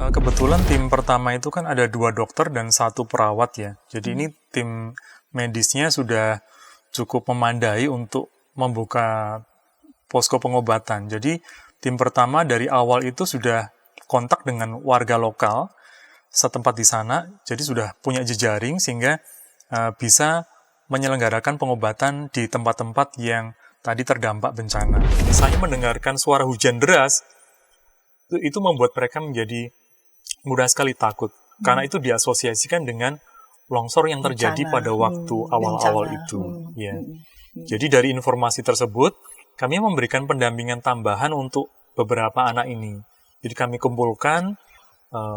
Kebetulan tim pertama itu kan ada 2 dokter dan 1 perawat ya. Jadi ini tim medisnya sudah cukup memadai untuk membuka posko pengobatan. Jadi tim pertama dari awal itu sudah kontak dengan warga lokal setempat di sana. Jadi sudah punya jejaring sehingga bisa menyelenggarakan pengobatan di tempat-tempat yang tadi terdampak bencana. Saya mendengarkan suara hujan deras, itu membuat mereka menjadi mudah sekali takut. Karena itu diasosiasikan dengan longsor yang terjadi pada waktu awal-awal itu. Ya. Jadi dari informasi tersebut, kami memberikan pendampingan tambahan untuk beberapa anak ini. Jadi kami kumpulkan,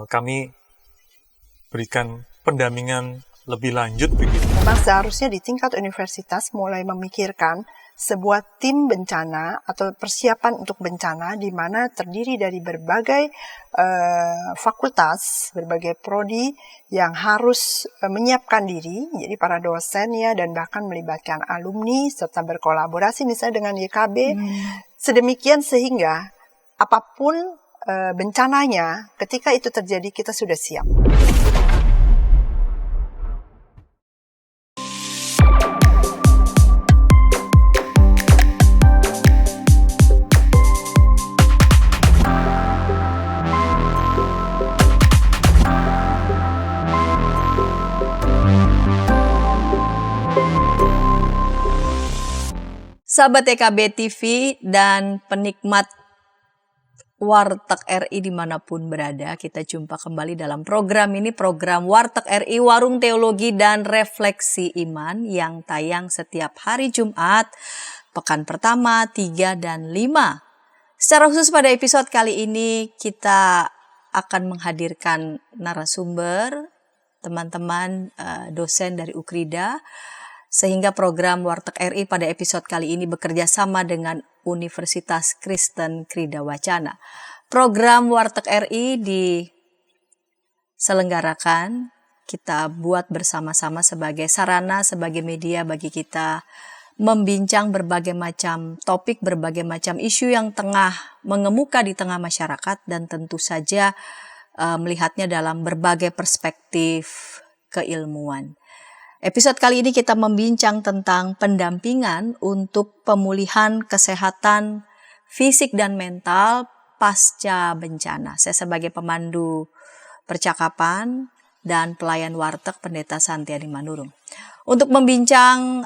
kami berikan pendampingan lebih lanjut begitu. Memang seharusnya di tingkat universitas mulai memikirkan sebuah tim bencana atau persiapan untuk bencana di mana terdiri dari berbagai fakultas, berbagai prodi yang harus menyiapkan diri, jadi para dosen ya, dan bahkan melibatkan alumni serta berkolaborasi misalnya dengan YKB, sedemikian sehingga apapun bencananya, ketika itu terjadi kita sudah siap. Sahabat EKB TV dan penikmat Warteg RI dimanapun berada, kita jumpa kembali dalam program ini, program Warteg RI, Warung Teologi dan Refleksi Iman yang tayang setiap hari Jumat, pekan pertama, 3 dan 5. Secara khusus pada episode kali ini kita akan menghadirkan narasumber, teman-teman dosen dari UKRIDA, sehingga program Warteg RI pada episode kali ini bekerja sama dengan Universitas Kristen Krida Wacana. Program Warteg RI diselenggarakan, kita buat bersama-sama sebagai sarana, sebagai media bagi kita membincang berbagai macam topik, berbagai macam isu yang tengah mengemuka di tengah masyarakat, dan tentu saja melihatnya dalam berbagai perspektif keilmuan. Episode kali ini kita membincang tentang pendampingan untuk pemulihan kesehatan fisik dan mental pasca bencana. Saya sebagai pemandu percakapan dan pelayan Warteg, Pendeta Santiadi Manurung. Untuk membincang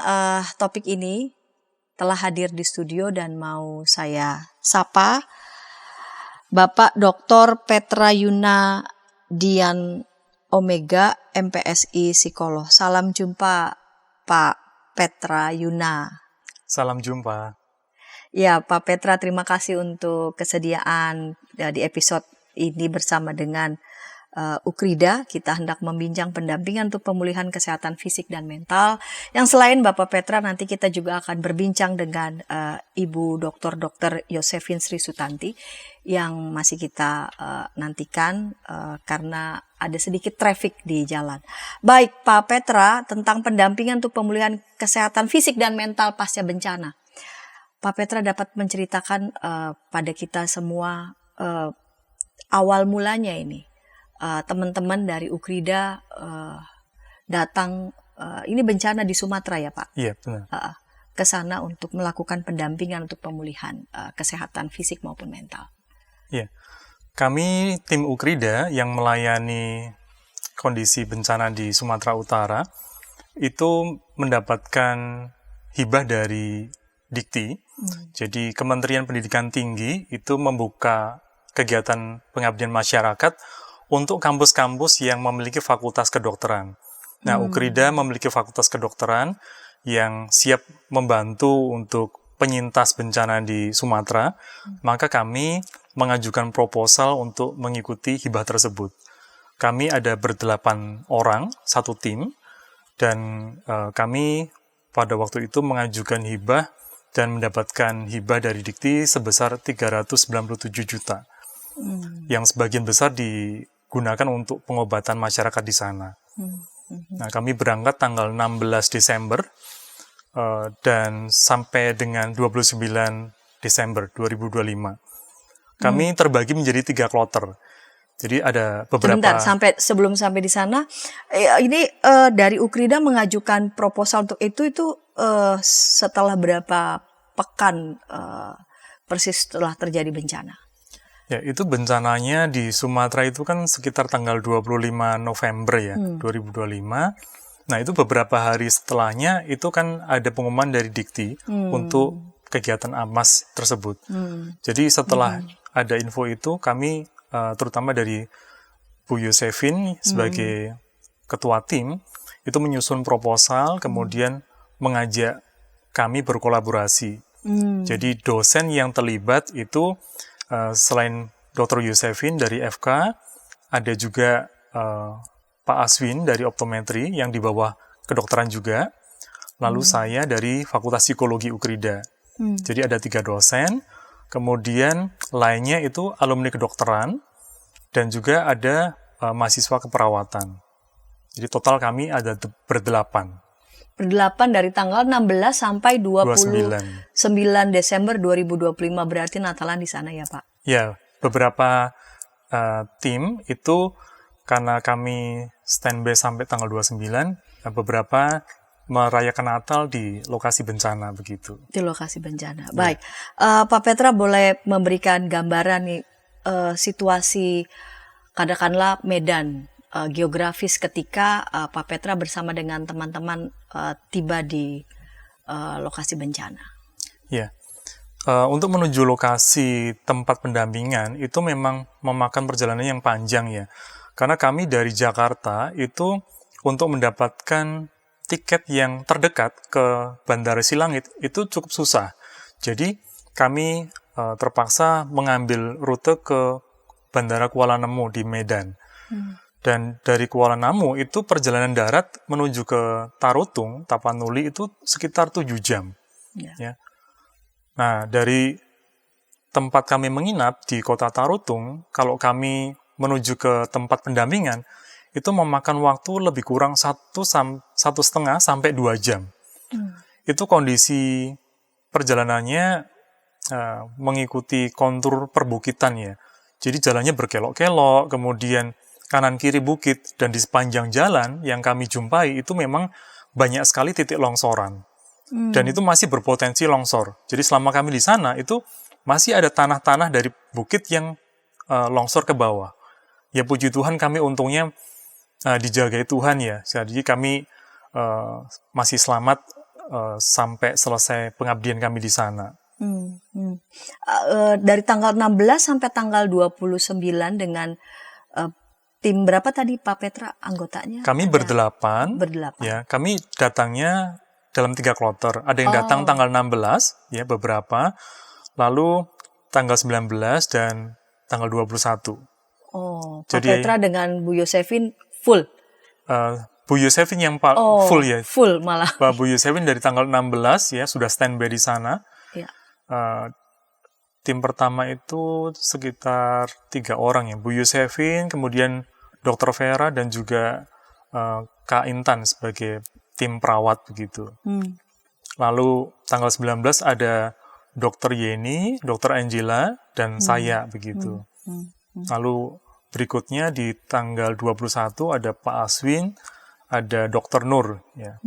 topik ini telah hadir di studio dan mau saya sapa Bapak Dr. Petra Yuna Dian Omega, MPSI Psikolog. Salam jumpa Pak Petra Yuna. Salam jumpa. Ya Pak Petra, terima kasih untuk kesediaan di episode ini bersama dengan UKRIDA. Kita hendak membincang pendampingan untuk pemulihan kesehatan fisik dan mental. Yang selain Bapak Petra, nanti kita juga akan berbincang dengan Ibu Dr. Yosefin Sri Sutanti yang masih kita nantikan karena ada sedikit traffic di jalan. Baik Pak Petra, tentang pendampingan untuk pemulihan kesehatan fisik dan mental pasca bencana. Pak Petra dapat menceritakan pada kita semua awal mulanya ini. Teman-teman dari UKRIDA datang, ini bencana di Sumatera ya Pak? Iya benar. Ke sana untuk melakukan pendampingan untuk pemulihan kesehatan fisik maupun mental. Iya, kami tim UKRIDA yang melayani kondisi bencana di Sumatera Utara itu mendapatkan hibah dari Dikti. Jadi Kementerian Pendidikan Tinggi itu membuka kegiatan pengabdian masyarakat untuk kampus-kampus yang memiliki fakultas kedokteran. Nah, UKRIDA memiliki fakultas kedokteran yang siap membantu untuk penyintas bencana di Sumatera, maka kami mengajukan proposal untuk mengikuti hibah tersebut. Kami ada ber8 orang, satu tim, dan kami pada waktu itu mengajukan hibah dan mendapatkan hibah dari Dikti sebesar 397 juta. Yang sebagian besar digunakan untuk pengobatan masyarakat di sana. Nah, kami berangkat tanggal 16 Desember dan sampai dengan 29 Desember 2025. Kami terbagi menjadi 3 kloter. Jadi ada beberapa. Sebentar, sebelum sampai di sana, ini dari Ukrida mengajukan proposal untuk itu setelah berapa pekan persis setelah terjadi bencana? Ya, itu bencananya di Sumatera itu kan sekitar tanggal 25 November ya, 2025. Nah, itu beberapa hari setelahnya itu kan ada pengumuman dari Dikti untuk kegiatan AMAS tersebut. Jadi setelah ada info itu, kami terutama dari Bu Yosefin sebagai ketua tim, itu menyusun proposal, kemudian mengajak kami berkolaborasi. Jadi dosen yang terlibat itu selain Dr. Yosefin dari FK, ada juga Pak Aswin dari optometri yang di bawah kedokteran juga, lalu saya dari Fakultas Psikologi Ukrida. Jadi ada 3 dosen, kemudian lainnya itu alumni kedokteran, dan juga ada mahasiswa keperawatan. Jadi total kami ada berdelapan. Berdelapan dari tanggal 16 sampai 29 29. Desember 2025, berarti Natalan di sana ya Pak? Ya, beberapa tim itu karena kami standby sampai tanggal 29, beberapa merayakan Natal di lokasi bencana begitu. Di lokasi bencana. Baik, Pak Petra boleh memberikan gambaran nih situasi katakanlah Medan geografis ketika Pak Petra bersama dengan teman-teman tiba di lokasi bencana. Ya, untuk menuju lokasi tempat pendampingan itu memang memakan perjalanan yang panjang ya. Karena kami dari Jakarta itu untuk mendapatkan tiket yang terdekat ke Bandara Silangit itu cukup susah. Jadi kami terpaksa mengambil rute ke Bandara Kuala Namu di Medan. Dan dari Kuala Namu itu perjalanan darat menuju ke Tarutung, Tapanuli itu sekitar 7 jam. Ya. Nah, dari tempat kami menginap di kota Tarutung, kalau kami menuju ke tempat pendampingan, itu memakan waktu lebih kurang 1,5 sampai 2 jam. Itu kondisi perjalanannya mengikuti kontur perbukitan ya. Jadi jalannya berkelok-kelok, kemudian kanan kiri bukit, dan di sepanjang jalan yang kami jumpai itu memang banyak sekali titik longsoran. Dan itu masih berpotensi longsor. Jadi selama kami di sana itu masih ada tanah-tanah dari bukit yang longsor ke bawah. Ya puji Tuhan kami untungnya dijagai Tuhan ya. Jadi kami masih selamat sampai selesai pengabdian kami di sana. Dari tanggal 16 sampai tanggal 29 dengan tim berapa tadi Pak Petra anggotanya? Kami berdelapan. Ya, kami datangnya dalam 3 kloter. Ada yang datang tanggal 16, ya beberapa. Lalu tanggal 19 dan tanggal 21. Pak Petra dengan Bu Yosefin full? Bu Yosefin yang full ya. Full malah. Bu Yosefin dari tanggal 16 ya sudah standby di sana. Ya. Tim pertama itu sekitar 3 orang ya. Bu Yosefin, kemudian Dr. Vera dan juga Kak Intan sebagai tim perawat begitu. Lalu tanggal 19 ada Dr. Yeni, Dr. Angela, dan saya begitu. Lalu berikutnya di tanggal 21 ada Pak Aswin, ada Dr. Nur ya.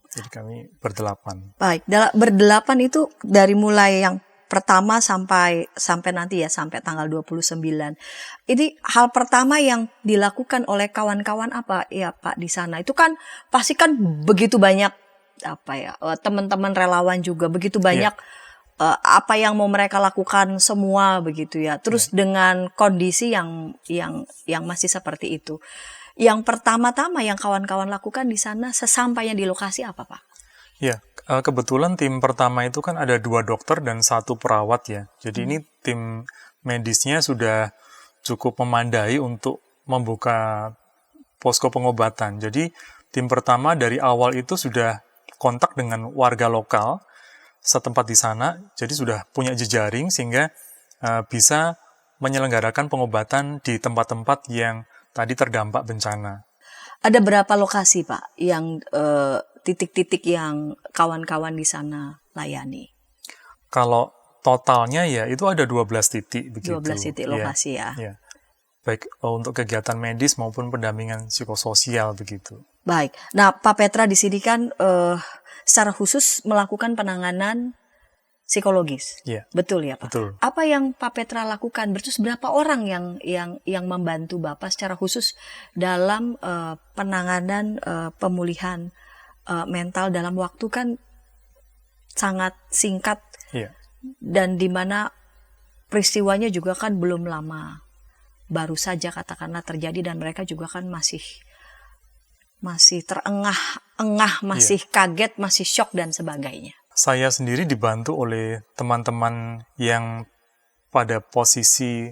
Jadi kami berdelapan. Baik, berdelapan itu dari mulai yang pertama sampai nanti ya sampai tanggal 29. Ini hal pertama yang dilakukan oleh kawan-kawan apa ya Pak di sana? Itu kan pasti kan begitu banyak teman-teman relawan juga begitu banyak apa yang mau mereka lakukan semua begitu ya. Terus dengan kondisi yang masih seperti itu. Yang pertama-tama yang kawan-kawan lakukan di sana sesampainya di lokasi apa Pak? Ya, kebetulan tim pertama itu kan ada 2 dokter dan 1 perawat ya. Jadi ini tim medisnya sudah cukup memandai untuk membuka posko pengobatan. Jadi tim pertama dari awal itu sudah kontak dengan warga lokal setempat di sana. Jadi sudah punya jejaring sehingga bisa menyelenggarakan pengobatan di tempat-tempat yang tadi terdampak bencana. Ada berapa lokasi Pak yang titik-titik yang kawan-kawan di sana layani? Kalau totalnya ya itu ada 12 titik begitu. 12 titik lokasi ya. baik untuk kegiatan medis maupun pendampingan psikososial begitu. Baik. Nah, Pak Petra di sini kan secara khusus melakukan penanganan psikologis. Iya. Betul ya, Pak? Betul. Apa yang Pak Petra lakukan? Terus berapa orang yang membantu Bapak secara khusus dalam penanganan pemulihan mental dalam waktu kan sangat singkat, Iya. dan di mana peristiwanya juga kan belum lama, baru saja katakanlah terjadi, dan mereka juga kan masih terengah-engah, masih kaget, masih shock dan sebagainya. Saya sendiri dibantu oleh teman-teman yang pada posisi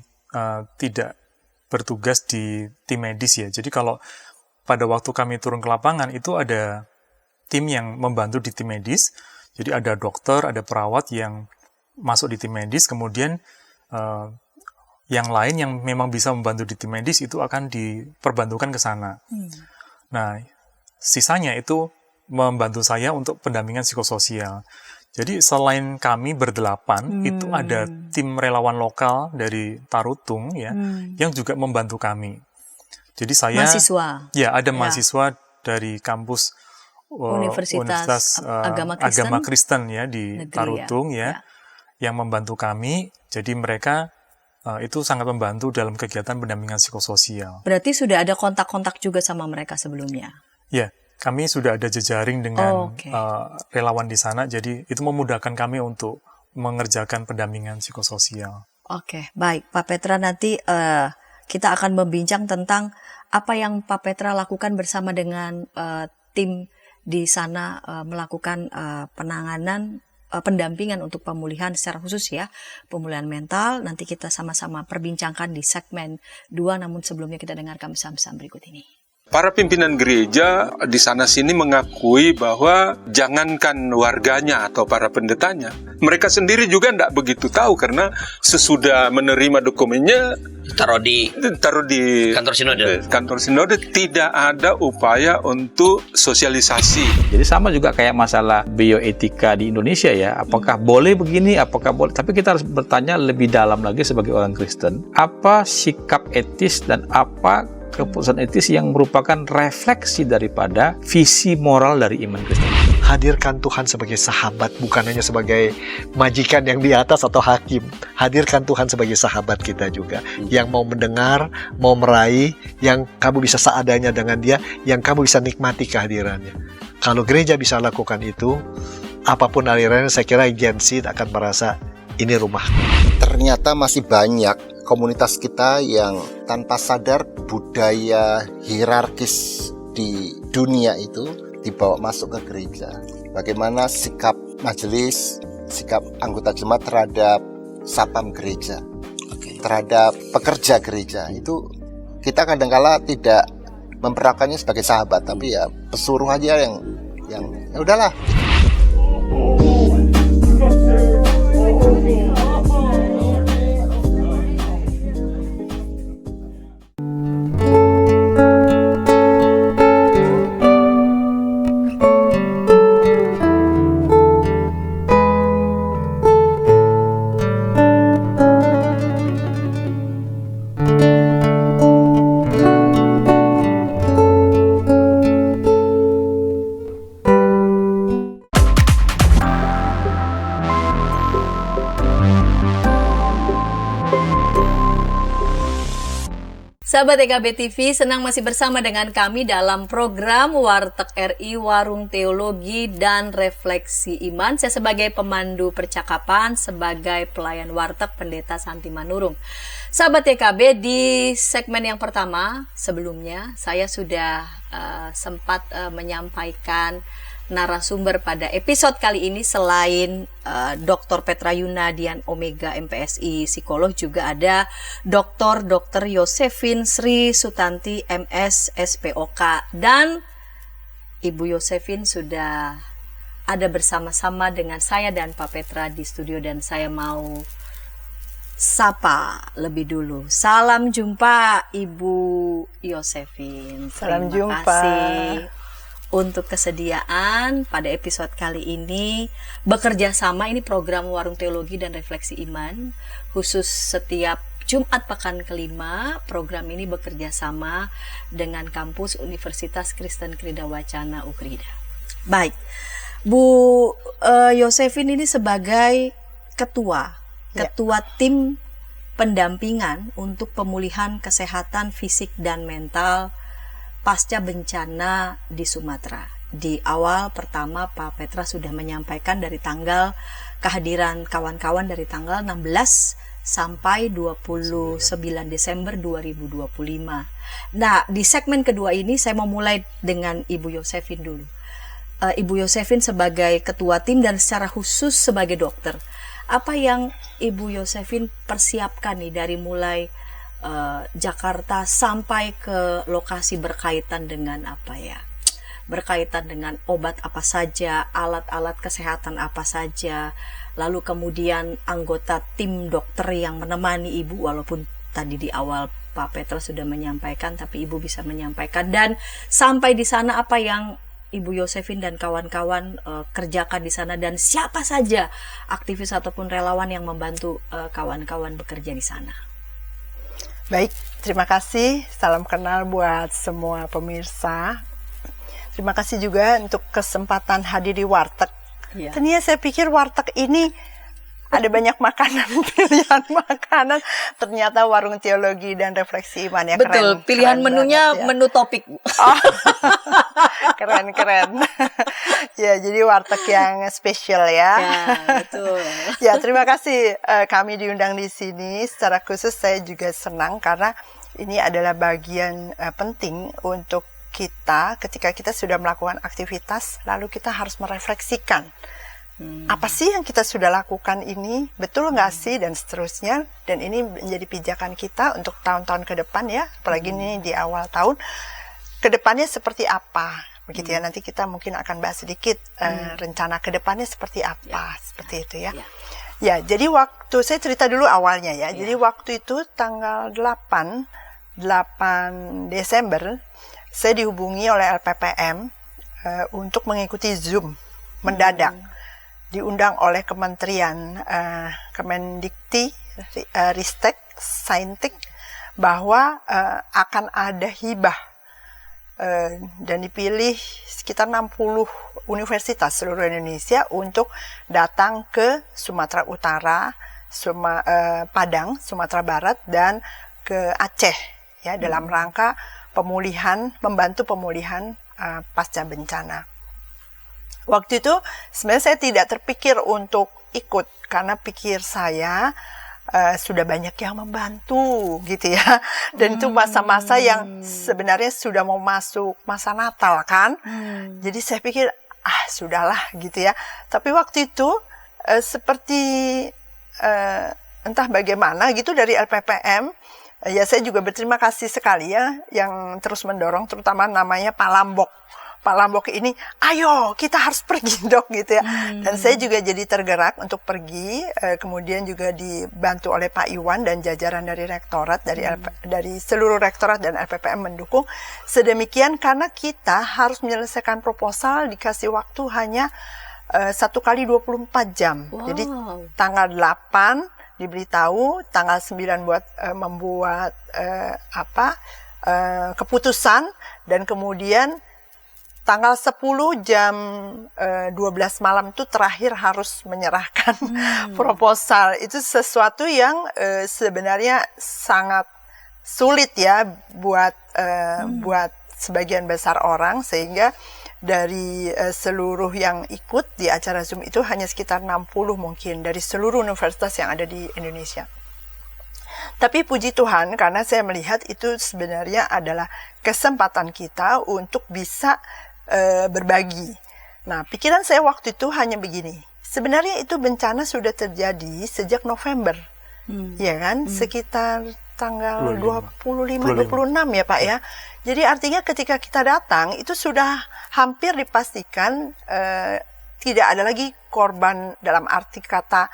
tidak bertugas di tim medis ya. Jadi kalau pada waktu kami turun ke lapangan itu ada tim yang membantu di tim medis. Jadi ada dokter, ada perawat yang masuk di tim medis, kemudian yang lain yang memang bisa membantu di tim medis itu akan diperbantukan ke sana. Nah, sisanya itu membantu saya untuk pendampingan psikososial. Jadi selain kami berdelapan, itu ada tim relawan lokal dari Tarutung ya, yang juga membantu kami. Jadi saya Mahasiswa. Ya, ada mahasiswa dari kampus Universitas Agama Kristen ya di Negeri, Tarutung ya, yang membantu kami. Jadi mereka itu sangat membantu dalam kegiatan pendampingan psikososial. Berarti sudah ada kontak-kontak juga sama mereka sebelumnya? Ya, kami sudah ada jejaring dengan relawan di sana, jadi itu memudahkan kami untuk mengerjakan pendampingan psikososial. Oke, baik. Pak Petra, nanti kita akan membincang tentang apa yang Pak Petra lakukan bersama dengan tim di sana melakukan penanganan, pendampingan untuk pemulihan secara khusus ya, pemulihan mental. Nanti kita sama-sama perbincangkan di segmen 2, namun sebelumnya kita dengarkan pesan-pesan berikut ini. Para pimpinan gereja di sana-sini mengakui bahwa jangankan warganya atau para pendetanya, mereka sendiri juga tidak begitu tahu karena sesudah menerima dokumennya taruh di kantor sinode tidak ada upaya untuk sosialisasi. Jadi sama juga kayak masalah bioetika di Indonesia ya, apakah boleh begini, apakah boleh, tapi kita harus bertanya lebih dalam lagi sebagai orang Kristen, apa sikap etis dan apa keputusan etis yang merupakan refleksi daripada visi moral dari iman Kristen. Hadirkan Tuhan sebagai sahabat, bukan hanya sebagai majikan yang di atas atau hakim. Hadirkan Tuhan sebagai sahabat kita juga, yang mau mendengar, mau meraih, yang kamu bisa seadanya dengan dia, yang kamu bisa nikmati kehadirannya. Kalau gereja bisa lakukan itu, apapun alirannya, saya kira Gen Z akan merasa ini rumah. Ternyata masih banyak komunitas kita yang tanpa sadar budaya hierarkis di dunia itu dibawa masuk ke gereja. Bagaimana sikap majelis, sikap anggota jemaat terhadap sapam gereja, terhadap pekerja gereja, itu kita kadang-kala tidak memperlakukannya sebagai sahabat, tapi ya pesuruh aja yang ya udahlah. Sahabat EKB TV, senang masih bersama dengan kami dalam program Warteg RI, Warung Teologi dan Refleksi Iman. Saya sebagai pemandu percakapan, sebagai pelayan Warteg Pendeta Santi Manurung. Sahabat EKB, di segmen yang pertama sebelumnya saya sudah sempat menyampaikan narasumber pada episode kali ini. Selain Dr. Petra Yunadian Omega MPSI psikolog, juga ada Dr. Yosefin Sri Sutanti MS SPOK, dan Ibu Yosefin sudah ada bersama-sama dengan saya dan Pak Petra di studio, dan saya mau sapa lebih dulu. Salam jumpa Ibu Yosefin. Salam Terima jumpa. kasih untuk kesediaan pada episode kali ini bekerja sama. Ini program Warung Teologi dan Refleksi Iman, khusus setiap Jumat pekan kelima, program ini bekerja sama dengan kampus Universitas Kristen Krida Wacana Ukrida. Baik, Bu Yosefin ini sebagai ketua tim pendampingan untuk pemulihan kesehatan fisik dan mental pasca bencana di Sumatera. Di awal pertama Pak Petra sudah menyampaikan dari tanggal kehadiran kawan-kawan dari tanggal 16 sampai 29 Desember 2025. Nah, di segmen kedua ini saya mau mulai dengan Ibu Yosefin dulu. Ibu Yosefin sebagai ketua tim dan secara khusus sebagai dokter. Apa yang Ibu Yosefin persiapkan nih dari mulai Jakarta sampai ke lokasi berkaitan dengan apa ya? Berkaitan dengan obat apa saja, alat-alat kesehatan apa saja, lalu kemudian anggota tim dokter yang menemani Ibu, walaupun tadi di awal Pak Petra sudah menyampaikan, tapi Ibu bisa menyampaikan, dan sampai di sana apa yang Ibu Yosefin dan kawan-kawan kerjakan di sana, dan siapa saja aktivis ataupun relawan yang membantu kawan-kawan bekerja di sana. Baik, terima kasih. Salam kenal buat semua pemirsa. Terima kasih juga untuk kesempatan hadir di Warteg. Ya. Ternyata saya pikir Warteg ini ada banyak makanan, pilihan makanan. Ternyata warung teologi dan refleksi iman ya. Betul, keren, pilihan keren menunya banget, ya. menu topik. Oh, keren. Ya, jadi Warteg yang spesial ya. Ya, betul. Ya, terima kasih kami diundang di sini. Secara khusus saya juga senang karena ini adalah bagian penting untuk kita ketika kita sudah melakukan aktivitas, lalu kita harus merefleksikan apa sih yang kita sudah lakukan ini, betul nggak sih, dan seterusnya. Dan ini menjadi pijakan kita untuk tahun-tahun ke depan ya, apalagi ini di awal tahun, ke depannya seperti apa, begitu ya. Nanti kita mungkin akan bahas sedikit rencana ke depannya seperti apa, seperti itu ya. Ya, jadi waktu, saya cerita dulu awalnya ya, jadi waktu itu tanggal 8 Desember, saya dihubungi oleh LPPM untuk mengikuti Zoom mendadak. Diundang oleh Kementerian Kemendikti, Ristek, Saintek, bahwa akan ada hibah dan dipilih sekitar 60 universitas seluruh Indonesia untuk datang ke Sumatera Utara, Padang, Sumatera Barat, dan ke Aceh ya, dalam rangka pemulihan, membantu pemulihan pasca bencana. Waktu itu sebenarnya saya tidak terpikir untuk ikut karena pikir saya sudah banyak yang membantu gitu ya, dan itu masa-masa yang sebenarnya sudah mau masuk masa Natal kan. Jadi saya pikir sudahlah gitu ya. Tapi waktu itu seperti entah bagaimana gitu dari LPPM. Ya, saya juga berterima kasih sekali ya yang terus mendorong, terutama namanya Pak Lambok. Pak Lambok ini, ayo kita harus pergi dok gitu ya. Dan saya juga jadi tergerak untuk pergi, kemudian juga dibantu oleh Pak Iwan dan jajaran dari rektorat, dari seluruh rektorat dan LPPM mendukung. Sedemikian karena kita harus menyelesaikan proposal, dikasih waktu hanya 1 kali 24 jam. Wow. Jadi tanggal 8 diberitahu, tanggal 9 buat membuat keputusan, dan kemudian tanggal 10 jam 12 malam itu terakhir harus menyerahkan proposal. Itu sesuatu yang sebenarnya sangat sulit ya buat sebagian besar orang, sehingga dari seluruh yang ikut di acara Zoom itu hanya sekitar 60 mungkin dari seluruh universitas yang ada di Indonesia. Tapi puji Tuhan, karena saya melihat itu sebenarnya adalah kesempatan kita untuk bisa berbagi. Nah, pikiran saya waktu itu hanya begini. Sebenarnya itu bencana sudah terjadi sejak November. Ya kan? Sekitar tanggal 25-26 ya Pak ya. Jadi artinya ketika kita datang itu sudah hampir dipastikan tidak ada lagi korban dalam arti kata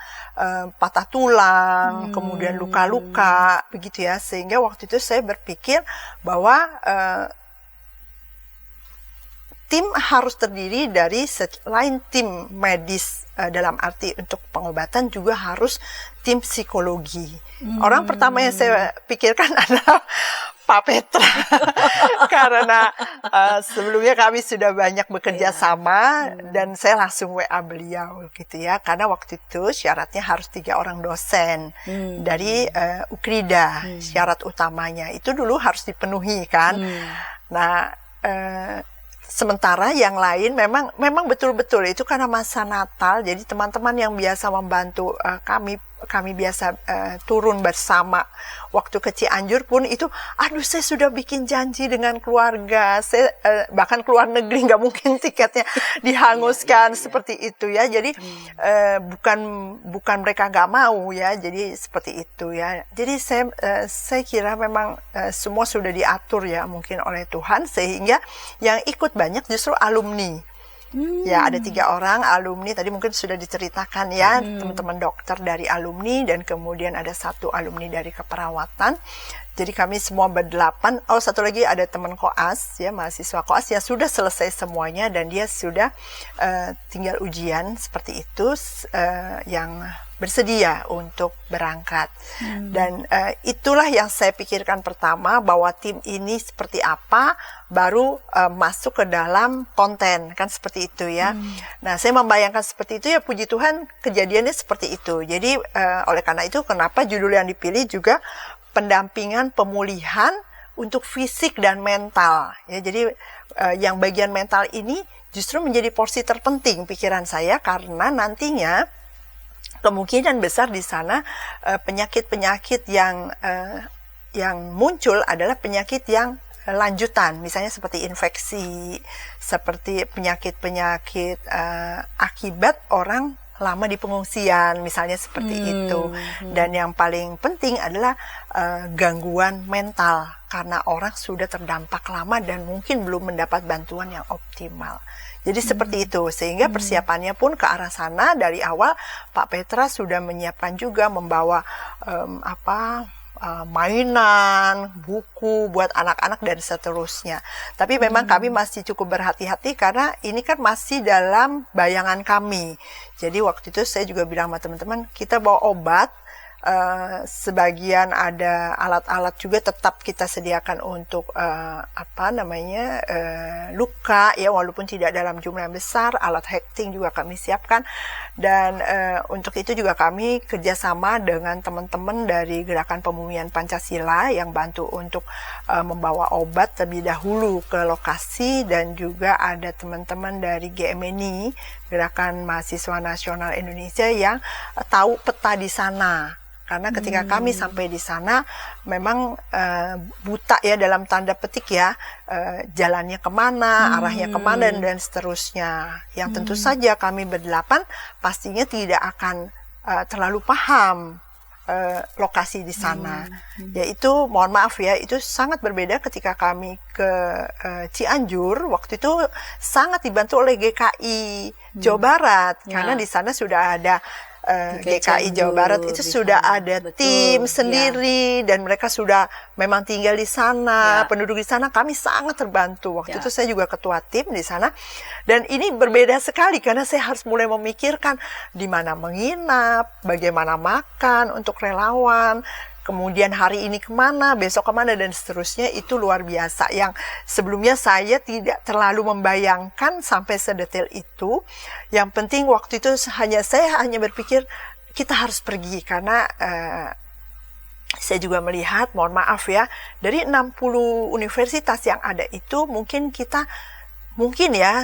patah tulang, kemudian luka-luka, begitu ya. Sehingga waktu itu saya berpikir bahwa tim harus terdiri dari selain tim medis dalam arti untuk pengobatan juga harus tim psikologi. Orang pertama yang saya pikirkan adalah Pak Petra karena sebelumnya kami sudah banyak bekerja sama dan saya langsung WA beliau gitu ya, karena waktu itu syaratnya harus 3 orang dosen dari Ukrida, syarat utamanya itu dulu harus dipenuhi kan. Nah sementara yang lain memang betul-betul itu karena masa Natal, jadi teman-teman yang biasa membantu kami biasa turun bersama waktu ke Cianjur pun itu, aduh saya sudah bikin janji dengan keluarga, saya bahkan keluar negeri nggak mungkin tiketnya dihanguskan seperti itu ya. Jadi bukan mereka nggak mau ya, jadi seperti itu ya. Jadi saya kira memang semua sudah diatur ya mungkin oleh Tuhan, sehingga yang ikut banyak justru alumni. Ya, ada 3 orang alumni, tadi mungkin sudah diceritakan ya, teman-teman dokter dari alumni, dan kemudian ada 1 alumni dari keperawatan. Jadi kami semua berdelapan. Oh, satu lagi ada teman koas ya, mahasiswa koas ya, sudah selesai semuanya dan dia sudah tinggal ujian seperti itu, yang bersedia untuk berangkat. Dan itulah yang saya pikirkan pertama, bahwa tim ini seperti apa, baru masuk ke dalam konten, kan seperti itu ya. Nah, saya membayangkan seperti itu ya, puji Tuhan kejadiannya seperti itu. Jadi oleh karena itu kenapa judul yang dipilih juga pendampingan pemulihan untuk fisik dan mental ya. Jadi yang bagian mental ini justru menjadi porsi terpenting pikiran saya, karena nantinya kemungkinan besar di sana penyakit-penyakit yang muncul adalah penyakit yang lanjutan, misalnya seperti infeksi, seperti penyakit-penyakit akibat orang lama di pengungsian, misalnya seperti itu. Dan yang paling penting adalah gangguan mental, karena orang sudah terdampak lama dan mungkin belum mendapat bantuan yang optimal. Jadi seperti itu, sehingga persiapannya pun ke arah sana dari awal. Pak Petra sudah menyiapkan juga, membawa mainan, buku buat anak-anak dan seterusnya. Tapi memang kami masih cukup berhati-hati karena ini kan masih dalam bayangan kami. Jadi waktu itu saya juga bilang sama teman-teman, kita bawa obat, sebagian ada alat-alat juga tetap kita sediakan untuk luka ya, walaupun tidak dalam jumlah yang besar. Alat hekting juga kami siapkan, dan untuk itu juga kami kerjasama dengan teman-teman dari Gerakan Pemulihan Pancasila yang bantu untuk membawa obat terlebih dahulu ke lokasi, dan juga ada teman-teman dari GMNI, Gerakan Mahasiswa Nasional Indonesia, yang tahu peta di sana. Karena ketika kami sampai di sana memang buta ya, dalam tanda petik ya, jalannya kemana, arahnya kemana, dan seterusnya. Yang tentu saja kami berdelapan pastinya tidak akan terlalu paham lokasi di sana. Yaitu mohon maaf ya, itu sangat berbeda ketika kami ke Cianjur. Waktu itu sangat dibantu oleh GKI Jawa Barat, karena di sana sudah ada GKI Jawa Barat itu sudah ada tim sendiri, dan mereka sudah memang tinggal di sana, penduduk di sana. Kami sangat terbantu. Waktu itu saya juga ketua tim di sana, dan ini berbeda sekali karena saya harus mulai memikirkan di mana menginap, bagaimana makan untuk relawan, kemudian hari ini kemana, besok kemana, dan seterusnya. Itu luar biasa, yang sebelumnya saya tidak terlalu membayangkan sampai sedetail itu. Yang penting waktu itu saya hanya berpikir kita harus pergi, karena saya juga melihat, mohon maaf ya, dari 60 universitas yang ada itu mungkin ya,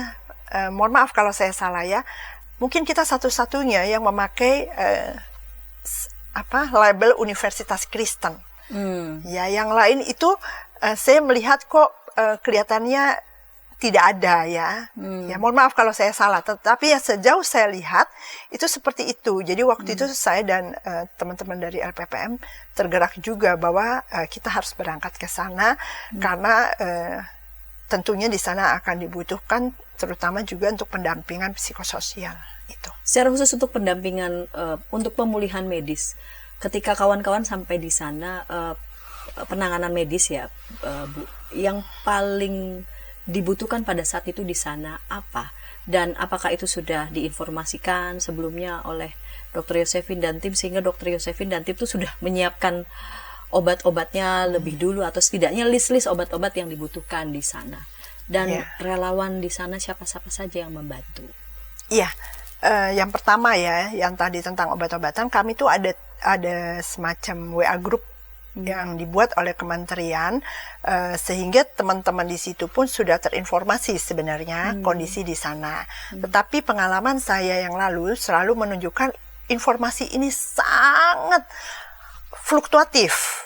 mohon maaf kalau saya salah ya, mungkin kita satu-satunya yang memakai label Universitas Kristen. Ya, yang lain itu saya melihat kok kelihatannya tidak ada ya. Ya, mohon maaf kalau saya salah, tetapi ya sejauh saya lihat itu seperti itu. Jadi waktu itu saya dan teman-teman dari LPPM tergerak juga bahwa kita harus berangkat ke sana, karena tentunya di sana akan dibutuhkan terutama juga untuk pendampingan psikososial. Itu. Secara khusus untuk pendampingan untuk pemulihan medis, ketika kawan-kawan sampai di sana, penanganan medis ya, Bu, yang paling dibutuhkan pada saat itu di sana apa? Dan apakah itu sudah diinformasikan sebelumnya oleh Dr. Yosefin dan tim, sehingga Dr. Yosefin dan tim itu sudah menyiapkan obat-obatnya lebih dulu, atau setidaknya list-list obat-obat yang dibutuhkan di sana? Dan relawan di sana siapa-siapa saja yang membantu? Iya, yang pertama ya, yang tadi tentang obat-obatan, kami tuh ada semacam WA group yang dibuat oleh kementerian, sehingga teman-teman di situ pun sudah terinformasi sebenarnya kondisi di sana. Tetapi pengalaman saya yang lalu selalu menunjukkan informasi ini sangat fluktuatif.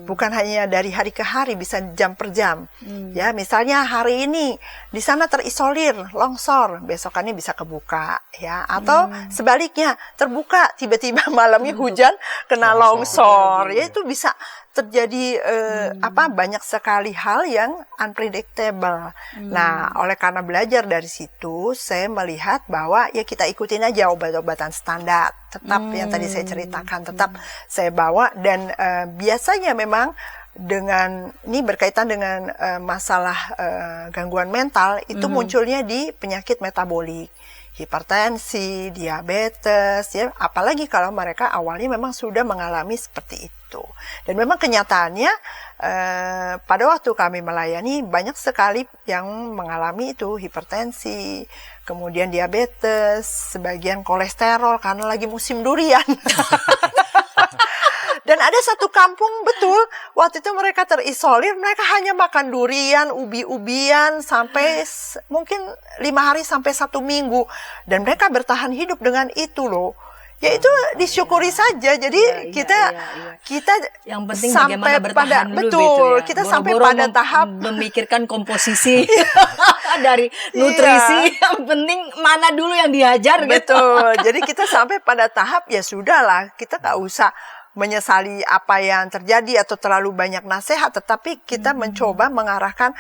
Bukan hanya dari hari ke hari, bisa jam per jam. Ya, misalnya hari ini di sana terisolir, longsor, besokannya bisa kebuka, ya. Atau sebaliknya, terbuka, tiba-tiba malamnya hujan, kena longsor. Ya, itu bisa terjadi banyak sekali hal yang unpredictable. Nah, oleh karena belajar dari situ, saya melihat bahwa ya kita ikutin aja obat-obatan standar, tetap yang tadi saya ceritakan, tetap saya bawa. Dan biasanya memang dengan ini berkaitan dengan masalah gangguan mental, itu munculnya di penyakit metabolik, hipertensi, diabetes, ya, apalagi kalau mereka awalnya memang sudah mengalami seperti itu. Dan memang kenyataannya pada waktu kami melayani banyak sekali yang mengalami itu hipertensi, kemudian diabetes, sebagian kolesterol karena lagi musim durian. Dan ada satu kampung, betul, waktu itu mereka terisolir, mereka hanya makan durian, ubi-ubian, sampai mungkin 5 hari sampai 1 minggu. Dan mereka bertahan hidup dengan itu loh. Ya itu disyukuri saja. Jadi kita yang penting sampai bagaimana bertahan pada, dulu betul, gitu ya. kita Boro-boro sampai pada tahap memikirkan komposisi dari nutrisi. Yang penting mana dulu yang diajar gitu. Betul. Jadi kita sampai pada tahap ya sudahlah, kita nggak usah menyesali apa yang terjadi atau terlalu banyak nasihat, tetapi kita mencoba mengarahkan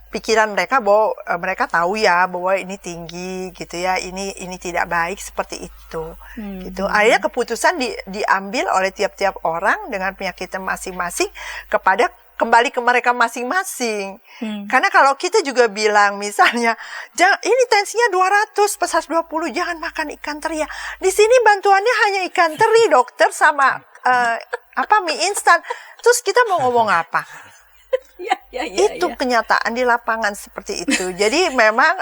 pikiran mereka bahwa mereka tahu ya bahwa ini tinggi gitu ya, ini tidak baik seperti itu. Gitu. Akhirnya keputusan diambil oleh tiap-tiap orang dengan penyakitnya masing-masing kembali ke mereka masing-masing. Karena kalau kita juga bilang misalnya, ini tensinya 200 per 120, jangan makan ikan teri ya. Di sini bantuannya hanya ikan teri, dokter, sama mie instan. Terus kita mau ngomong apa? Itu kenyataan di lapangan seperti itu. Jadi memang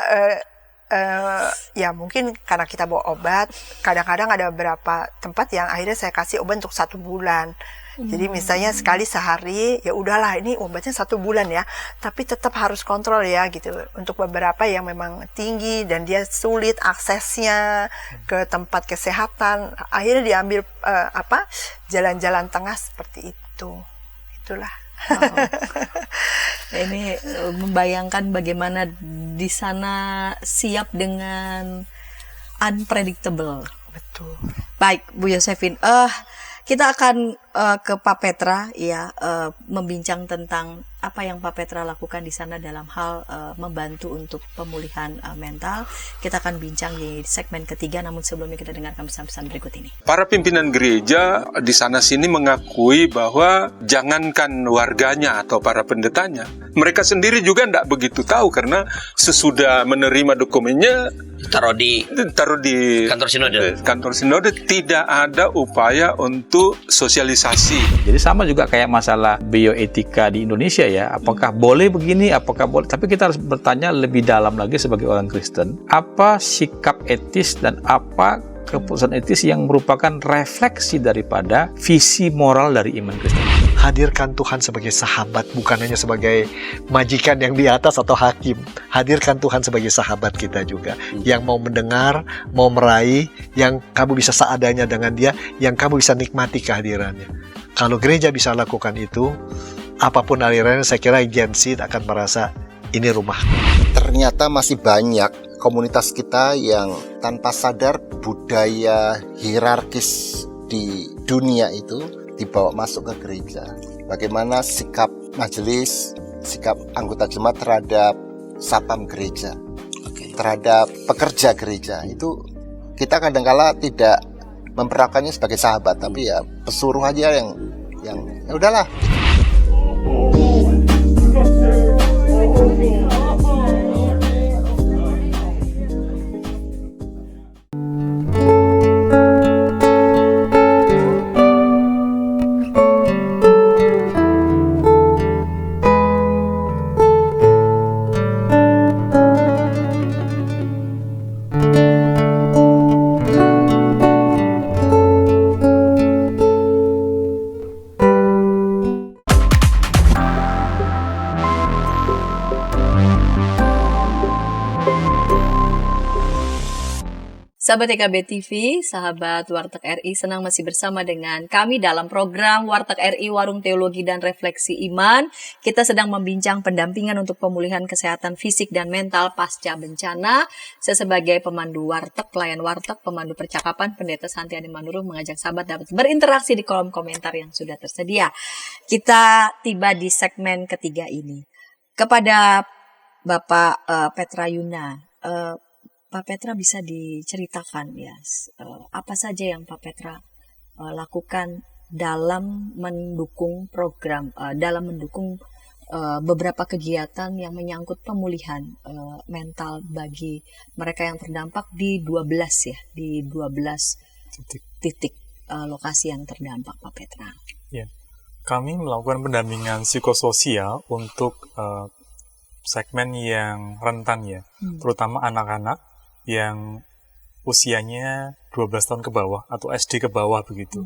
ya mungkin karena kita bawa obat, kadang-kadang ada beberapa tempat yang akhirnya saya kasih obat untuk 1 bulan. Jadi misalnya sekali sehari, ya udahlah ini obatnya 1 bulan ya, tapi tetap harus kontrol ya gitu. Untuk beberapa yang memang tinggi dan dia sulit aksesnya ke tempat kesehatan, akhirnya diambil jalan-jalan tengah seperti itu. Itulah. Ini membayangkan bagaimana di sana siap dengan unpredictable. Betul. Baik, Bu Yosefin. Kita akan ke Pak Petra, ya, membincang tentang apa yang Pak Petra lakukan di sana dalam hal membantu untuk pemulihan mental. Kita akan bincang di segmen ketiga, namun sebelumnya kita dengarkan pesan-pesan berikut ini. Para pimpinan gereja di sana-sini mengakui bahwa jangankan warganya atau para pendetanya, mereka sendiri juga tidak begitu tahu karena sesudah menerima dokumennya taruh di kantor sinode tidak ada upaya untuk sosialisasi. Jadi sama juga kayak masalah bioetika di Indonesia ya, apakah boleh begini, apakah boleh, tapi kita harus bertanya lebih dalam lagi sebagai orang Kristen, apa sikap etis dan apa keputusan etis yang merupakan refleksi daripada visi moral dari iman Kristen. Hadirkan Tuhan sebagai sahabat, bukan hanya sebagai majikan yang di atas atau hakim. Hadirkan Tuhan sebagai sahabat kita juga, yang mau mendengar, mau meraih, yang kamu bisa seadanya dengan dia, yang kamu bisa nikmati kehadirannya. Kalau gereja bisa lakukan itu, apapun alirannya, saya kira Gen Z akan merasa ini rumah. Ternyata masih banyak komunitas kita yang tanpa sadar budaya hierarkis di dunia itu dibawa masuk ke gereja. Bagaimana sikap majelis, sikap anggota jemaat terhadap satpam gereja, terhadap pekerja gereja, itu kita kadang-kala tidak memperlakukannya sebagai sahabat, tapi ya pesuruh aja yang ya udahlah. Sahabat EKB TV, sahabat Warteg RI, senang masih bersama dengan kami dalam program Warteg RI Warung Teologi dan Refleksi Iman. Kita sedang membincang pendampingan untuk pemulihan kesehatan fisik dan mental pasca bencana. Saya sebagai pemandu Warteg, pelayan Warteg, pemandu percakapan, Pendeta Santiani Manurung mengajak sahabat dapat berinteraksi di kolom komentar yang sudah tersedia. Kita tiba di segmen ketiga ini. Kepada Bapak Petra Yuna, Pak Petra bisa diceritakan ya apa saja yang Pak Petra lakukan dalam mendukung program, dalam mendukung beberapa kegiatan yang menyangkut pemulihan mental bagi mereka yang terdampak di 12 ya, di 12 titik lokasi yang terdampak, Pak Petra. Ya, kami melakukan pendampingan psikososial untuk segmen yang rentan ya, terutama anak-anak yang usianya 12 tahun ke bawah atau SD ke bawah begitu.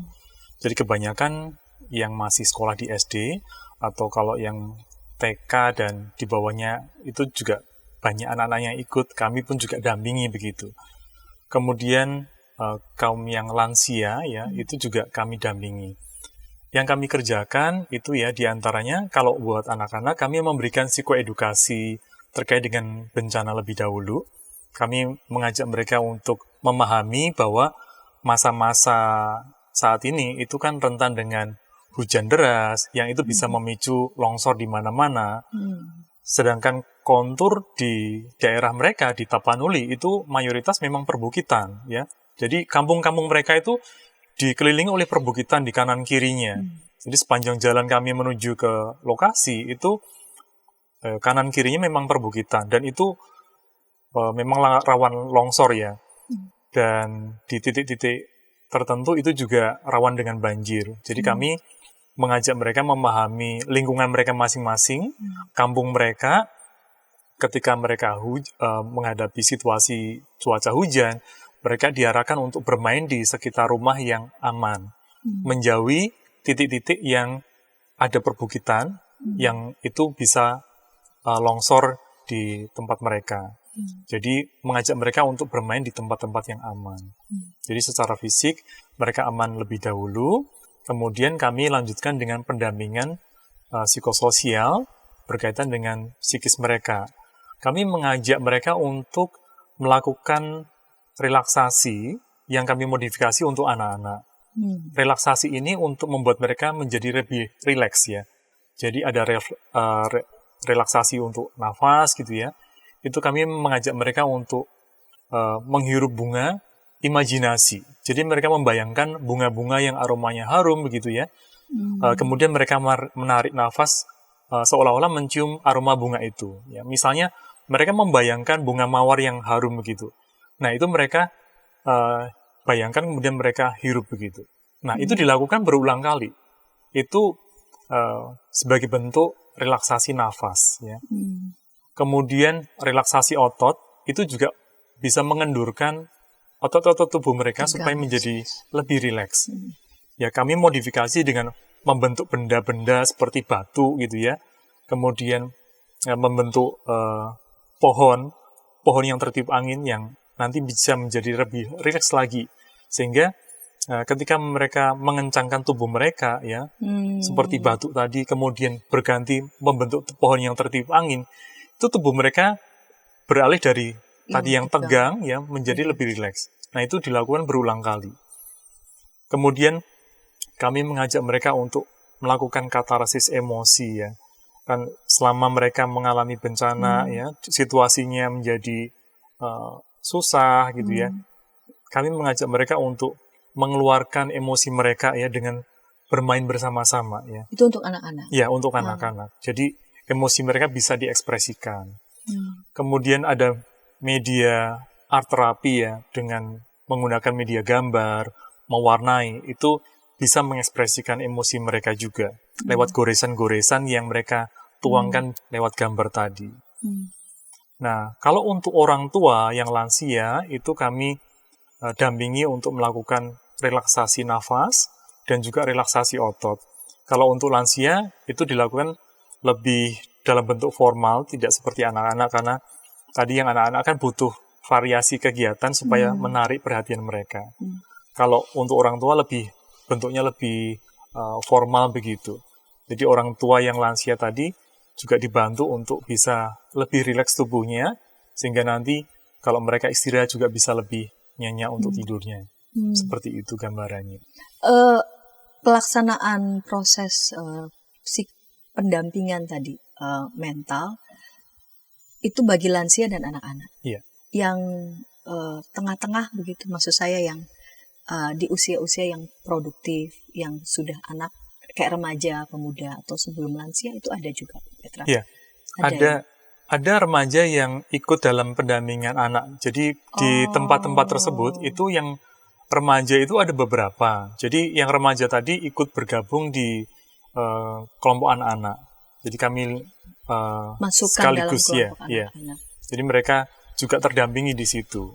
Jadi kebanyakan yang masih sekolah di SD atau kalau yang TK dan di bawahnya itu juga banyak anak-anak yang ikut, kami pun juga dampingi begitu. Kemudian kaum yang lansia ya, itu juga kami dampingi. Yang kami kerjakan itu ya diantaranya kalau buat anak-anak kami memberikan psikoedukasi terkait dengan bencana lebih dahulu. Kami mengajak mereka untuk memahami bahwa masa-masa saat ini itu kan rentan dengan hujan deras yang itu bisa memicu longsor di mana-mana. Sedangkan kontur di daerah mereka di Tapanuli itu mayoritas memang perbukitan ya. Jadi kampung-kampung mereka itu dikelilingi oleh perbukitan di kanan kirinya. Jadi sepanjang jalan kami menuju ke lokasi itu kanan kirinya memang perbukitan dan itu memang rawan longsor ya, dan di titik-titik tertentu itu juga rawan dengan banjir. Jadi kami mengajak mereka memahami lingkungan mereka masing-masing, kampung mereka, ketika mereka menghadapi situasi cuaca hujan, mereka diarahkan untuk bermain di sekitar rumah yang aman, menjauhi titik-titik yang ada perbukitan, yang itu bisa longsor di tempat mereka. Jadi mengajak mereka untuk bermain di tempat-tempat yang aman. Jadi secara fisik mereka aman lebih dahulu, kemudian kami lanjutkan dengan pendampingan psikososial berkaitan dengan psikis mereka. Kami mengajak mereka untuk melakukan relaksasi yang kami modifikasi untuk anak-anak. Relaksasi ini untuk membuat mereka menjadi lebih rileks ya. Jadi ada relaksasi untuk nafas gitu ya. Itu kami mengajak mereka untuk menghirup bunga imajinasi. Jadi mereka membayangkan bunga-bunga yang aromanya harum begitu ya. Kemudian mereka menarik nafas seolah-olah mencium aroma bunga itu. Ya. Misalnya mereka membayangkan bunga mawar yang harum begitu. Nah itu mereka bayangkan kemudian mereka hirup begitu. Nah itu dilakukan berulang kali. Itu sebagai bentuk relaksasi nafas ya. Kemudian relaksasi otot itu juga bisa mengendurkan otot-otot tubuh mereka supaya menjadi lebih rileks. Ya kami modifikasi dengan membentuk benda-benda seperti batu gitu ya. Kemudian membentuk pohon yang tertiup angin yang nanti bisa menjadi lebih rileks lagi. Sehingga ketika mereka mengencangkan tubuh mereka ya, seperti batu tadi, kemudian berganti membentuk pohon yang tertiup angin, itu tubuh mereka beralih dari tadi yang tegang ya menjadi lebih rileks. Nah itu dilakukan berulang kali. Kemudian kami mengajak mereka untuk melakukan katarsis emosi ya. Kan selama mereka mengalami bencana ya, situasinya menjadi susah gitu ya. Kami mengajak mereka untuk mengeluarkan emosi mereka ya dengan bermain bersama-sama ya. Itu untuk anak-anak? Ya, untuk anak-anak. Jadi emosi mereka bisa diekspresikan. Kemudian ada media art terapi ya, dengan menggunakan media gambar, mewarnai, itu bisa mengekspresikan emosi mereka juga lewat goresan-goresan yang mereka tuangkan lewat gambar tadi. Nah, kalau untuk orang tua yang lansia, itu kami dampingi untuk melakukan relaksasi nafas dan juga relaksasi otot. Kalau untuk lansia, itu dilakukan lebih dalam bentuk formal, tidak seperti anak-anak, karena tadi yang anak-anak kan butuh variasi kegiatan supaya menarik perhatian mereka. Kalau untuk orang tua bentuknya lebih formal begitu. Jadi orang tua yang lansia tadi juga dibantu untuk bisa lebih rileks tubuhnya, sehingga nanti kalau mereka istirahat juga bisa lebih nyenyak untuk tidurnya. Seperti itu gambarannya. Pelaksanaan proses pendampingan tadi mental itu bagi lansia dan anak-anak. Iya. Yang tengah-tengah begitu, maksud saya yang di usia-usia yang produktif, yang sudah anak kayak remaja, pemuda atau sebelum lansia itu ada juga, Petra. Iya. Ada remaja yang ikut dalam pendampingan anak. Jadi di tempat-tempat tersebut itu yang remaja itu ada beberapa. Jadi yang remaja tadi ikut bergabung di kelompok anak-anak. Jadi kami masukkan sekaligus dalam kelompok ya. anak-anak. Jadi mereka juga terdampingi di situ.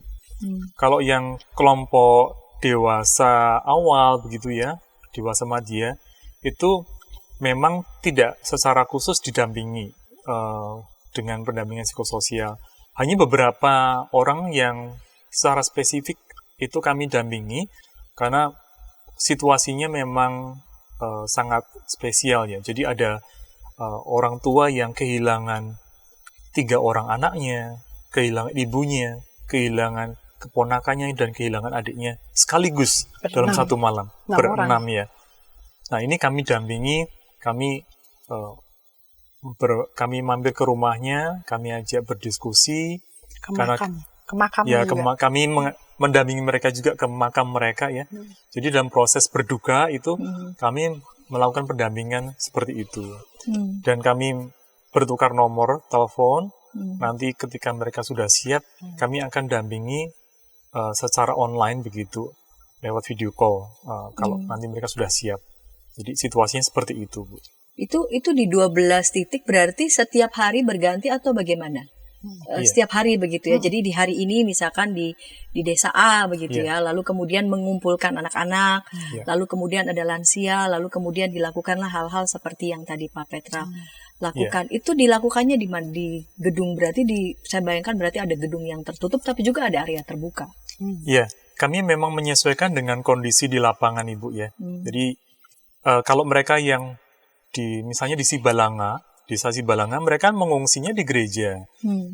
Kalau yang kelompok dewasa awal begitu ya, dewasa madya, itu memang tidak secara khusus didampingi dengan pendampingan psikososial. Hanya beberapa orang yang secara spesifik itu kami dampingi karena situasinya memang sangat spesial ya. Jadi ada orang tua yang kehilangan 3 orang anaknya, kehilangan ibunya, kehilangan keponakannya dan kehilangan adiknya sekaligus dalam satu malam, berenam ya. Nah ini kami dampingi, kami mampir ke rumahnya, kami ajak berdiskusi, kami mendampingi mereka juga ke makam mereka ya. Jadi dalam proses berduka itu kami melakukan pendampingan seperti itu. Dan kami bertukar nomor telepon. Nanti ketika mereka sudah siap, kami akan dampingi secara online begitu, lewat video call kalau nanti mereka sudah siap. Jadi situasinya seperti itu, Bu. Itu di 12 titik berarti setiap hari berganti atau bagaimana? Setiap hari begitu ya. Jadi di hari ini misalkan di desa A begitu ya, lalu kemudian mengumpulkan anak-anak, lalu kemudian ada lansia, lalu kemudian dilakukanlah hal-hal seperti yang tadi Pak Petra lakukan. Itu dilakukannya di mana? Di gedung, berarti saya bayangkan berarti ada gedung yang tertutup tapi juga ada area terbuka. Iya, kami memang menyesuaikan dengan kondisi di lapangan, Ibu ya. Jadi kalau mereka yang misalnya di Sibalanga, desa Sibalanga, mereka mengungsinya di gereja.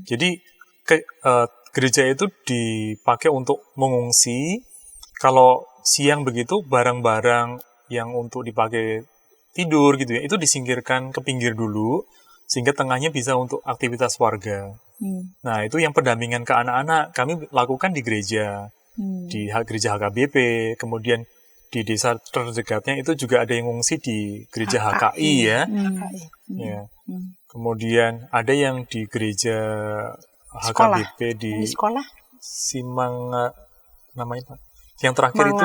Jadi gereja itu dipakai untuk mengungsi. Kalau siang begitu, barang-barang yang untuk dipakai tidur gitu ya, itu disingkirkan ke pinggir dulu, sehingga tengahnya bisa untuk aktivitas warga. Nah, itu yang pendampingan ke anak-anak kami lakukan di gereja, di gereja HKBP, kemudian di desa terdekatnya itu juga ada yang ngungsi di gereja HKI ya. Ya. Kemudian ada yang di gereja HKBP di sekolah Simanga, namanya Pak. Yang terakhir itu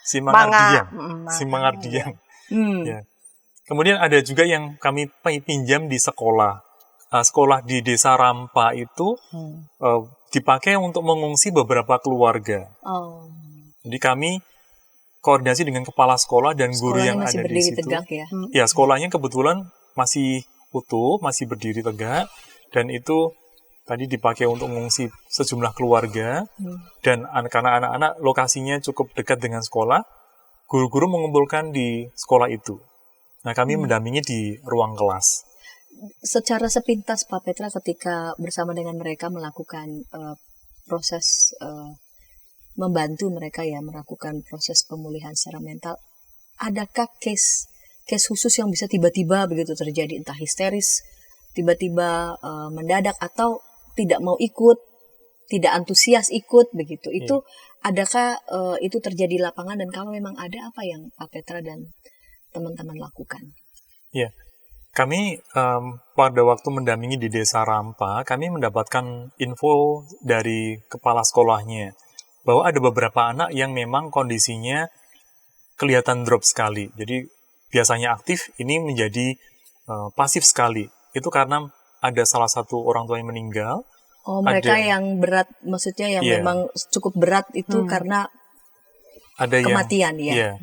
Simangardiang. Simangardiang. Ya. Kemudian ada juga yang kami pinjam di sekolah. Sekolah di Desa Rampa itu dipakai untuk mengungsi beberapa keluarga. Jadi kami koordinasi dengan kepala sekolah dan guru yang ada di situ. Tegak, ya? Ya, sekolahnya kebetulan masih utuh, masih berdiri tegak, dan itu tadi dipakai untuk mengungsi sejumlah keluarga, dan karena anak-anak lokasinya cukup dekat dengan sekolah, guru-guru mengumpulkan di sekolah itu. Nah, kami mendampingi di ruang kelas. Secara sepintas Pak Petra ketika bersama dengan mereka melakukan proses membantu mereka ya melakukan proses pemulihan secara mental, adakah case khusus yang bisa tiba-tiba begitu terjadi, entah histeris, tiba-tiba mendadak atau tidak mau ikut, tidak antusias ikut begitu. Itu adakah itu terjadi di lapangan, dan kalau memang ada, apa yang Pak Petra dan teman-teman lakukan? Ya. Kami pada waktu mendampingi di Desa Rampa, kami mendapatkan info dari kepala sekolahnya bahwa ada beberapa anak yang memang kondisinya kelihatan drop sekali. Jadi biasanya aktif, ini menjadi pasif sekali. Itu karena ada salah satu orang tua yang meninggal. Oh, mereka yang berat, maksudnya yang memang cukup berat itu karena ada kematian ya.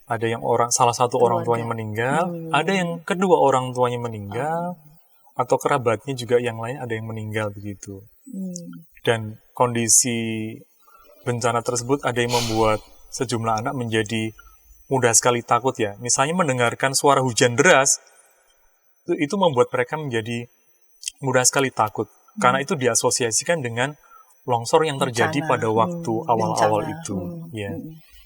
ada yang salah satu orang tuanya meninggal, ada yang kedua orang tuanya meninggal, atau kerabatnya juga yang lain ada yang meninggal begitu. Dan kondisi bencana tersebut ada yang membuat sejumlah anak menjadi mudah sekali takut ya. Misalnya mendengarkan suara hujan deras, itu membuat mereka menjadi mudah sekali takut. Karena itu diasosiasikan dengan longsor yang terjadi pada waktu awal-awal itu. Ya.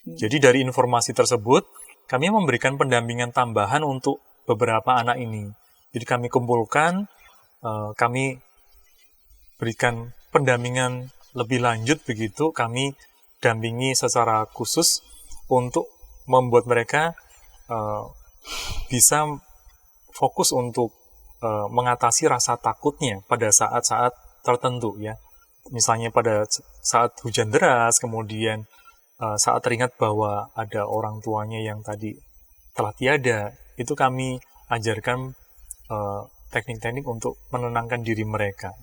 Jadi dari informasi tersebut, kami memberikan pendampingan tambahan untuk beberapa anak ini. Jadi kami kumpulkan, kami berikan pendampingan lebih lanjut begitu, kami dampingi secara khusus untuk membuat mereka bisa fokus untuk mengatasi rasa takutnya pada saat-saat tertentu ya. Misalnya pada saat hujan deras, kemudian saat teringat bahwa ada orang tuanya yang tadi telah tiada, itu kami ajarkan teknik-teknik untuk menenangkan diri mereka.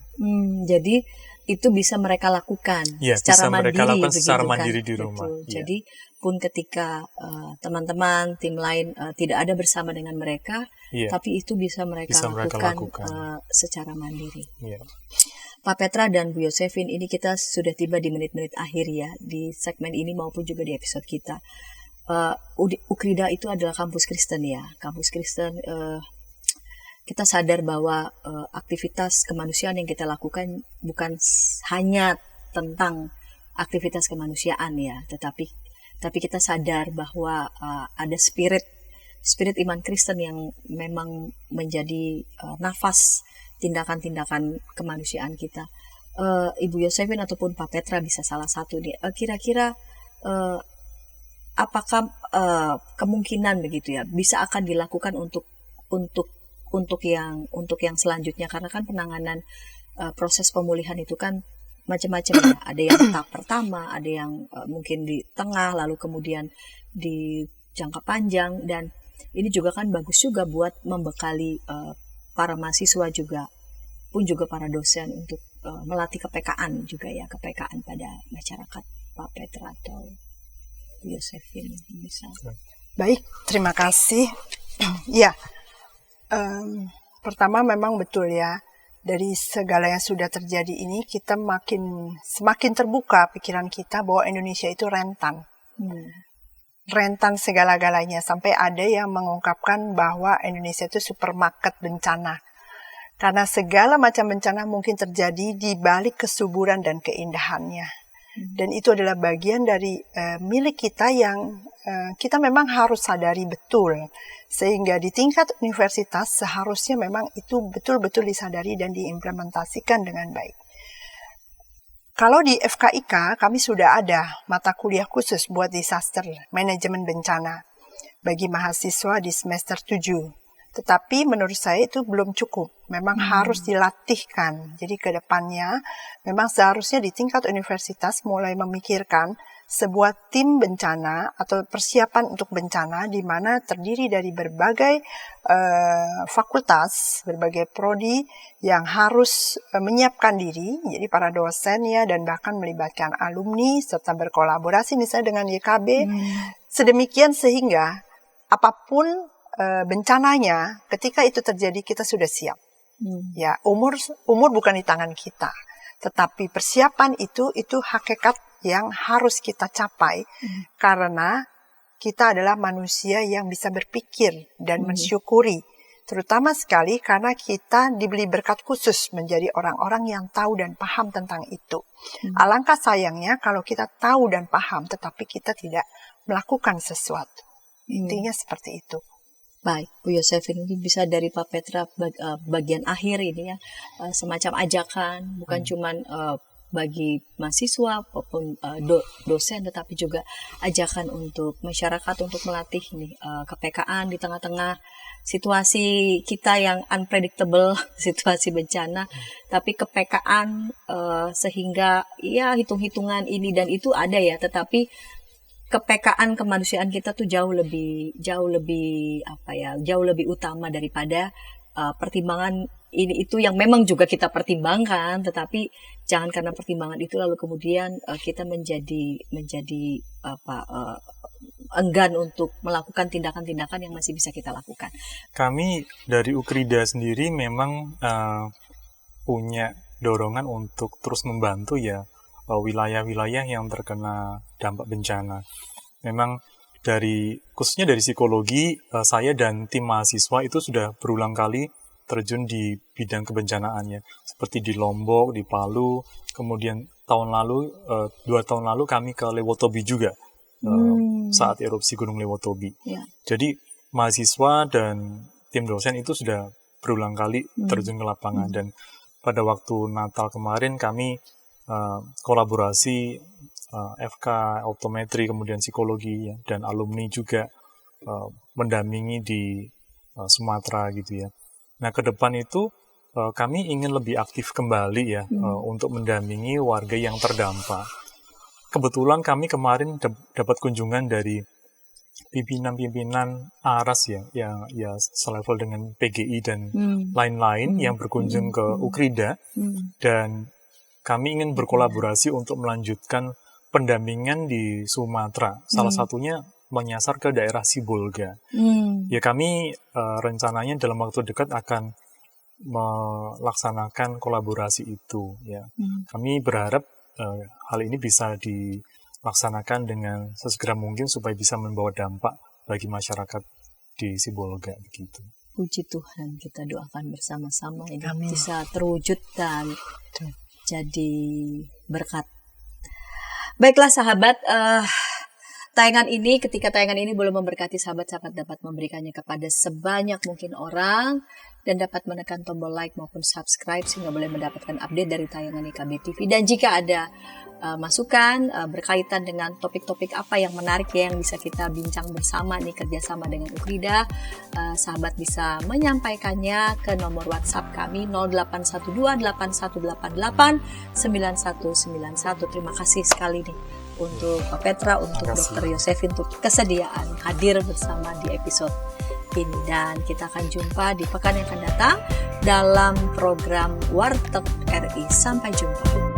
Jadi itu bisa mereka lakukan Ya, secara bisa mereka mandiri, lakukan secara begitu mandiri kan? di rumah. Betul. Ya. Jadi pun ketika teman-teman tim lain tidak ada bersama dengan mereka, Ya. tapi itu bisa mereka lakukan secara mandiri. Ya. Pak Petra dan Bu Yosefin, ini kita sudah tiba di menit-menit akhir ya, di segmen ini maupun juga di episode kita. Ukrida itu adalah kampus Kristen ya, kampus Kristen. Kita sadar bahwa aktivitas kemanusiaan yang kita lakukan bukan hanya tentang aktivitas kemanusiaan ya, tetapi kita sadar bahwa ada spirit iman Kristen yang memang menjadi nafas tindakan-tindakan kemanusiaan kita. Ibu Yosefin ataupun Pak Petra bisa salah satu nih. Kira-kira apakah kemungkinan begitu ya bisa akan dilakukan untuk yang selanjutnya, karena kan penanganan proses pemulihan itu kan macam-macam ya. Ada yang tahap pertama, ada yang mungkin di tengah, lalu kemudian di jangka panjang, dan ini juga kan bagus juga buat membekali para mahasiswa juga para dosen untuk melatih kepekaan juga ya, kepekaan pada masyarakat. Pak Petra atau Bu Yosefin bisa. Baik, terima kasih. Ya, pertama memang betul ya, dari segala yang sudah terjadi ini kita semakin terbuka pikiran kita bahwa Indonesia itu rentan. Rentan segala-galanya, sampai ada yang mengungkapkan bahwa Indonesia itu supermarket bencana. Karena segala macam bencana mungkin terjadi di balik kesuburan dan keindahannya. Dan itu adalah bagian dari milik kita yang kita memang harus sadari betul. Sehingga di tingkat universitas seharusnya memang itu betul-betul disadari dan diimplementasikan dengan baik. Kalau di FKIK, kami sudah ada mata kuliah khusus buat disaster manajemen bencana bagi mahasiswa di semester 7. Tetapi menurut saya itu belum cukup. Memang harus dilatihkan. Jadi ke depannya memang seharusnya di tingkat universitas mulai memikirkan sebuah tim bencana atau persiapan untuk bencana di mana terdiri dari berbagai fakultas, berbagai prodi yang harus menyiapkan diri, jadi para dosen ya, dan bahkan melibatkan alumni serta berkolaborasi misalnya dengan YKB, sedemikian sehingga apapun bencananya ketika itu terjadi kita sudah siap. Ya, umur bukan di tangan kita, tetapi persiapan itu hakikat yang harus kita capai karena kita adalah manusia yang bisa berpikir dan mensyukuri, terutama sekali karena kita diberi berkat khusus menjadi orang-orang yang tahu dan paham tentang itu. Alangkah sayangnya kalau kita tahu dan paham tetapi kita tidak melakukan sesuatu. Intinya seperti itu. Baik, Bu Yosefin, ini bisa dari Pak Petra bagian akhir ini ya, semacam ajakan, bukan cuman bagi mahasiswa maupun dosen, tetapi juga ajakan untuk masyarakat untuk melatih kepekaan di tengah-tengah situasi kita yang unpredictable, situasi bencana, tapi kepekaan sehingga ya hitung-hitungan ini dan itu ada ya, tetapi kepekaan kemanusiaan kita tuh jauh lebih utama daripada pertimbangan ini itu yang memang juga kita pertimbangkan, tetapi jangan karena pertimbangan itu lalu kemudian kita menjadi enggan untuk melakukan tindakan-tindakan yang masih bisa kita lakukan? Kami dari Ukrida sendiri memang punya dorongan untuk terus membantu ya wilayah-wilayah yang terkena dampak bencana. Memang khususnya dari psikologi, saya dan tim mahasiswa itu sudah berulang kali terjun di bidang kebencanaannya, seperti di Lombok, di Palu, kemudian 2 tahun lalu kami ke Lewotobi juga saat erupsi Gunung Lewotobi. Ya. Jadi mahasiswa dan tim dosen itu sudah berulang kali terjun ke lapangan, dan pada waktu Natal kemarin kami kolaborasi FK, optometri, kemudian psikologi ya, dan alumni juga mendampingi di Sumatera gitu ya. Nah, ke depan itu kami ingin lebih aktif kembali ya untuk mendampingi warga yang terdampak. Kebetulan kami kemarin dapat kunjungan dari pimpinan-pimpinan ARAS ya, yang ya selevel dengan PGI dan lain-lain yang berkunjung ke Ukrida, dan kami ingin berkolaborasi untuk melanjutkan pendampingan di Sumatera. Salah satunya menyasar ke daerah Sibolga. Ya, kami rencananya dalam waktu dekat akan melaksanakan kolaborasi itu ya. Kami berharap hal ini bisa dilaksanakan dengan sesegera mungkin supaya bisa membawa dampak bagi masyarakat di Sibolga begitu. Puji Tuhan, kita doakan bersama-sama ini bisa terwujud dan jadi berkat. Baiklah sahabat, ketika tayangan ini boleh memberkati sahabat-sahabat, dapat memberikannya kepada sebanyak mungkin orang dan dapat menekan tombol like maupun subscribe sehingga boleh mendapatkan update dari tayangan IKB TV. Dan jika ada masukan berkaitan dengan topik-topik apa yang menarik ya yang bisa kita bincang bersama nih kerjasama dengan Ukrida, sahabat bisa menyampaikannya ke nomor WhatsApp kami 081281889191. Terima kasih sekali nih untuk Pak Petra, untuk Dr. Yosefin untuk kesediaan hadir bersama di episode ini, dan kita akan jumpa di pekan yang akan datang dalam program Warteg RI. Sampai jumpa.